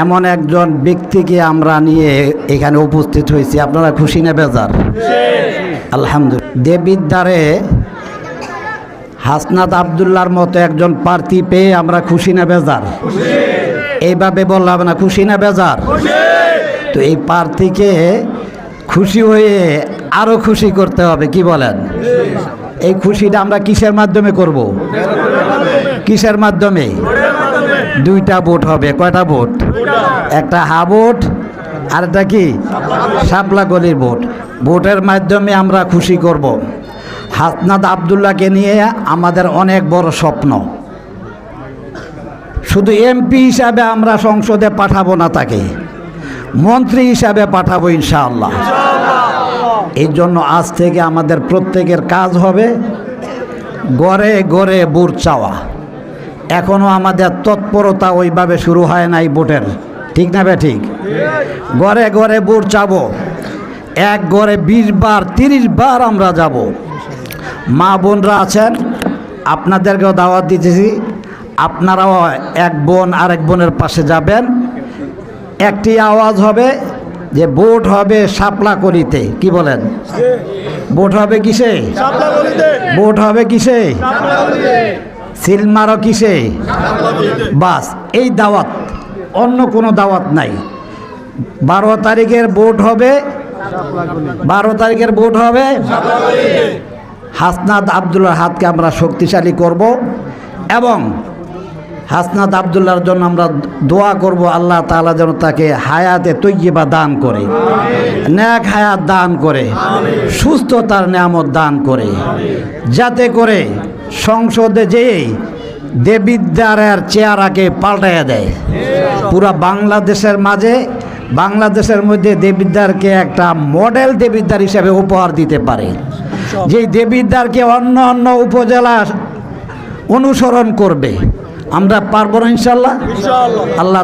এমন একজন ব্যক্তিকে আমরা নিয়ে এখানে উপস্থিত হয়েছি। আপনারা খুশি না বেজার? আলহামদুলিল্লাহ। দেবিদ্বারে হাসনাত আব্দুল্লাহর মতো একজন প্রার্থী পেয়ে আমরা খুশি না বেজার? এইভাবে বললাম না, খুশি না বেজার? তো এই প্রার্থীকে খুশি হয়ে আরো খুশি করতে হবে, কি বলেন? এই খুশিটা আমরা কিসের মাধ্যমে করব? কিসের মাধ্যমে? দুইটা ভোট হবে। কয়টা ভোট? একটা হা ভোট আর একটা কি শাপলা গলির ভোট। ভোটের মাধ্যমে আমরা খুশি করব। হাসনাত আব্দুল্লাহকে নিয়ে আমাদের অনেক বড় স্বপ্ন। শুধু এমপি হিসাবে আমরা সংসদে পাঠাবো না, তাকে মন্ত্রী হিসাবে পাঠাবো ইনশাআল্লাহ। এই জন্য আজ থেকে আমাদের প্রত্যেকের কাজ হবে ঘরে ঘরে ভোট চাওয়া। এখনও আমাদের তৎপরতা ওইভাবে শুরু হয় নাই ভোটের, ঠিক না বে ঠিক? ঘরে ঘরে ভোট চাবো। এক ঘরে 20 বার 30 বার আমরা যাব। মা বোনরা আছেন, আপনাদেরকেও দাওয়াত দিতেছি, আপনারাও এক বোন আরেক বোনের পাশে যাবেন। একটি আওয়াজ হবে যে ভোট হবে শাপলাকলিতে। কি বলেন? ভোট হবে কিসে? ভোট হবে কিসে? সিলমারও কিসে? বাস, এই দাওয়াত, অন্য কোনো দাওয়াত নাই। 12 তারিখের ভোট হবে, 12 তারিখের ভোট হবে হাসনাত আব্দুল্লাহর হাতকে আমরা শক্তিশালী করব এবং হাসনাত আব্দুল্লাহর জন্য আমরা দোয়া করব, আল্লাহ তাআলা যেন তাকে হায়াতে তৈয়্যিবা দান করে, নেক হায়াত দান করে, সুস্থতার নিয়ামত দান করে, যাতে করে সংসদে যেয়েই দেবিদ্বারের চেহারাকে পাল্টাইয়া দেয়। পুরা বাংলাদেশের মাঝে, বাংলাদেশের মধ্যে দেবিদ্বারকে একটা মডেল দেবিদ্বার হিসেবে উপহার দিতে পারে, যেই দেবিদ্বারকে অন্য অন্য উপজেলা অনুসরণ করবে। আমরা পারবো না ইনশাআল্লাহ? আল্লাহ